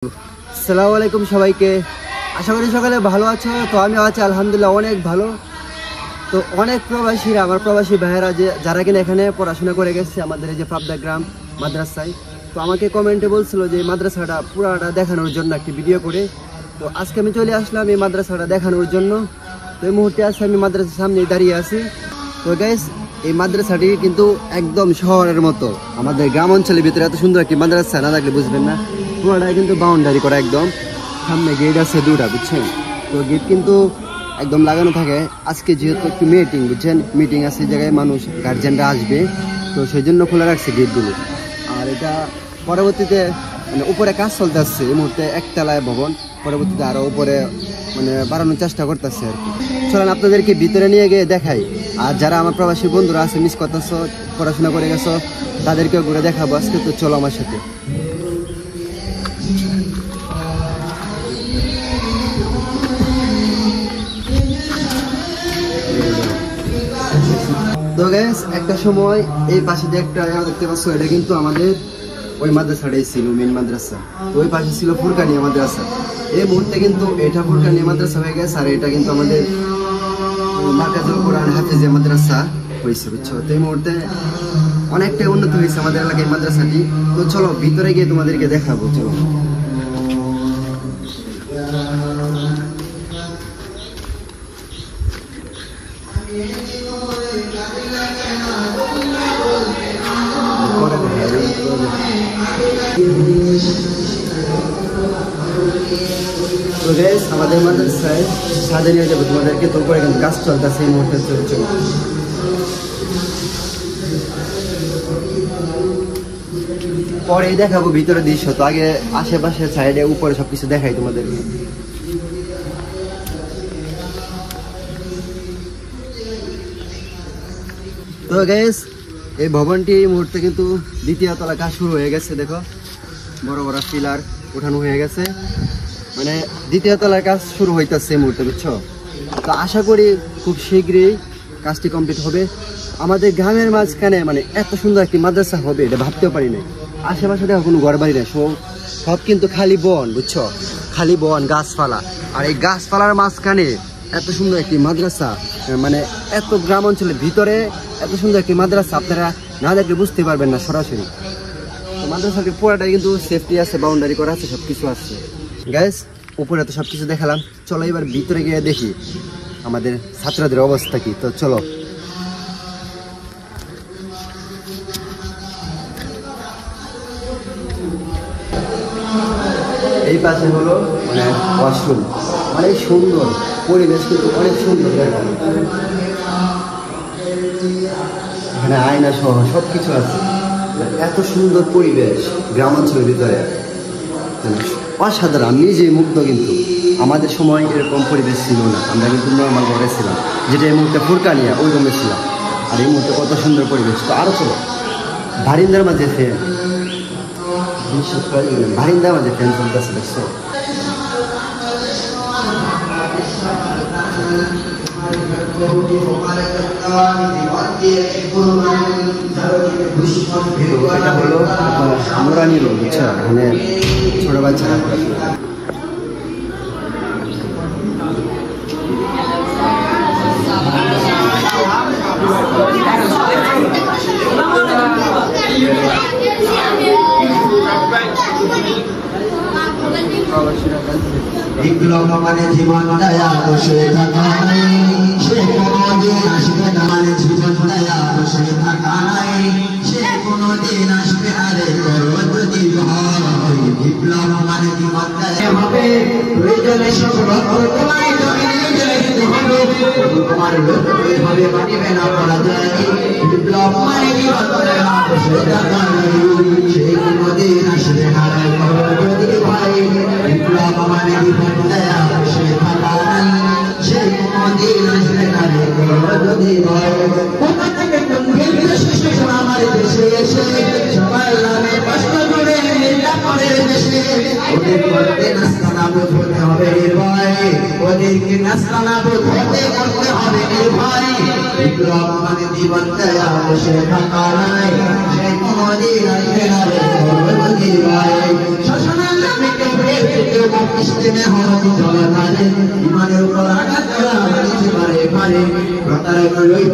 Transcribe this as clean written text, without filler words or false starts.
আসসালামু আলাইকুম সবাইকে। আশা করি সকালে ভালো আছো। তো আমি আছি আলহামদুলিল্লাহ অনেক ভালো। তো অনেক প্রবাসীরা, আমার প্রবাসী ভাইয়েরা যারা কিনা এখানে পড়াশোনা করে গেছে আমাদের এই যে পাবদা গ্রাম মাদ্রাসায়, তো আমাকে কমেন্টে বলছিল যে মাদ্রাসাটা পুরাটা দেখানোর জন্য একটি ভিডিও করে। তো আজকে আমি চলে আসলাম এই মাদ্রাসাটা দেখানোর জন্য। তো এই মুহূর্তে আছে আমি মাদ্রাসার সামনে দাঁড়িয়ে আছি। তো গাইস, এই মাদ্রাসাটি কিন্তু একদম শহরের মতো, আমাদের গ্রাম অঞ্চলের ভিতরে এত সুন্দর একটি মাদ্রাসা না দেখলে বুঝবেন না। পুরোটাই কিন্তু বাউন্ডারি করা, একদম সামনে গেট আছে দুটা, বুঝছেন। তো গেট কিন্তু একদম লাগানো থাকে। আজকে যেহেতু একটু মিটিং, বুঝছেন, মিটিং আছে, জায়গায় মানুষ গার্জেনরা আসবে, তো সেই জন্য খোলা রাখছে গেটগুলো। আর এটা পরবর্তীতে মানে উপরে কাজ চলতে আসছে, এই মুহূর্তে একতলায় ভবন, পরবর্তীতে আরও উপরে মানে বাড়ানোর চেষ্টা করতেছে আর কি। চলেন আপনাদেরকে ভিতরে নিয়ে গিয়ে দেখাই। আর যারা আমার প্রবাসী বন্ধুরা আছে, মিস করতেছো, পড়াশোনা করে গেছো, তাদেরকেও ঘুরে দেখাবো আজকে। তো চলো আমার সাথে। তো গাইস, একটা সময় এই পাশে যে একটা দেখতে পাচ্ছ, এটা কিন্তু আমাদের ওই মাদ্রাসাটাই ছিল মেন মাদ্রাসা। তো ওই পাশে ছিল ফুরকানিয়া মাদ্রাসা। এই মুহূর্তে কিন্তু এটা ফুরকানিয়া মাদ্রাসা হয়ে গেছে, আর এটা কিন্তু আমাদের মার্কাজুল কোরআন হাফিজিয়া মাদ্রাসা হয়েছে, বুঝছো। তো এই মুহূর্তে অনেকটাই উন্নত হয়েছে আমাদের এলাকায় মাদ্রাসাটি। তো চলো ভিতরে গিয়ে তোমাদেরকে দেখাবো, চলো। তো গাইস, আমাদের মাদ্রাসায় সাজে নিয়ে যাবো তোমাদেরকে। তো করে কিন্তু কাজ চলতেছে এই মুহূর্তে, চলছে। পরেই দেখাবো ভিতরে দৃশ্য। তো আগে আশেপাশে সাইডে উপরে সবকিছু দেখাই তোমাদেরকে। তো গাইস, এই ভবনটি এই মুহূর্তে কিন্তু দ্বিতীয় তলা কাজ শুরু হয়ে গেছে। দেখো, বড় বড় পিলার উঠানো হয়ে গেছে, মানে দ্বিতীয় তলার কাজ শুরু হইতেছে এই মুহূর্তে, বুঝছো। তো আশা করি খুব শীঘ্রই কাজটি কমপ্লিট হবে। আমাদের গ্রামের মাঝখানে মানে এত সুন্দর একটি মাদ্রাসা হবে এটা ভাবতেও পারি না। আশেপাশে দেখো কোনো ঘর বাড়ি নেই, সব কিন্তু খালি বন, বুঝছো, খালি বন, গাছপালা। আর এই গাছপালার মাঝখানে এত সুন্দর একটি মাদ্রাসা, মানে এত গ্রাম অঞ্চলের ভিতরে এত সুন্দর একটি মাদ্রাসা আপনারা না দেখলে বুঝতে পারবেন না সরাসরি। তো মাদ্রাসাটির পুরাটাই কিন্তু সেফটি আছে, বাউন্ডারি করা আছে, সব কিছু আছে। গাইস, উপরে তো সব কিছু দেখালাম, চলো এবার ভিতরে গিয়ে দেখি আমাদের ছাত্রদের অবস্থা কি। তো চলো। এই পাশে হলো মানে ওয়াশরুম, অনেক সুন্দর পরিবেশ, কিন্তু অনেক সুন্দর। এখানে আয়না সহ সব কিছু আছে, এত সুন্দর পরিবেশ গ্রাম অঞ্চলের ভিতরে, অসাধারণ। আমি নিজে মুগ্ধ, কিন্তু আমাদের সময় এরকম পরিবেশ ছিল না। আমরা কিন্তু নর্মাল ঘরে ছিলাম, যেটা এই মুহূর্তে ফুরকানিয়া ওই রুমে ছিলাম। আর এই মুহূর্তে কত সুন্দর পরিবেশ। তো আরও চলো, বারিন্দার মাঝে ফ্যান, বারিন্দার মাঝে ফ্যান চলতেছে, দেখছো। এটা হলো নুরানি রুম, বুঝছো, এখানে ছোট বাচ্চারা বিপ্লব মানে জীবন দয়া বসে থাকা নাই, সে কোনদিন আসবে না, মানে জীবন দয়া বসে থাকা নাই, সে কোনদিন আসবে আরে করো যদি ভয়। বিপ্লব মানে জীবন দয়া হবে, প্রয়োজনে সব রক্ত তোমায় জমিনে হবে, তোমার রক্তই হবে, মানিবে না পরাজয়। বিপ্লব মানে জীবন দয়া বসে থাকা নাই, সে কোনদিন আসবে না আরে করো যদি ভয়। বিপ্লব মানে জীবন দয়া বসে থাকা নাই, সে কোনদিন আসবে না রে করো যদি ভয়। কোথা থেকে কোন ভেবে শেষ আমার দেশে এসে সবাই নামে কষ্ট করে নিন্দা করে দেশে, ওদের করতে নাস্তানা বোধ হতে হবে নির্ভয়, ওদেরকে নাস্তানা বোধ হতে করতে হবে নির্ভয়। বিপ্লব মানে জীবন দেয়া বসে থাকা নাই সে কোনদিন আসবে না রে সর্বদিন ভাই শাসনের নামে কেউ মুক্তিনে হতে চলে না রে ইমানের উপর আঘাত করা হয়েছে পারে পারে প্রতারক লই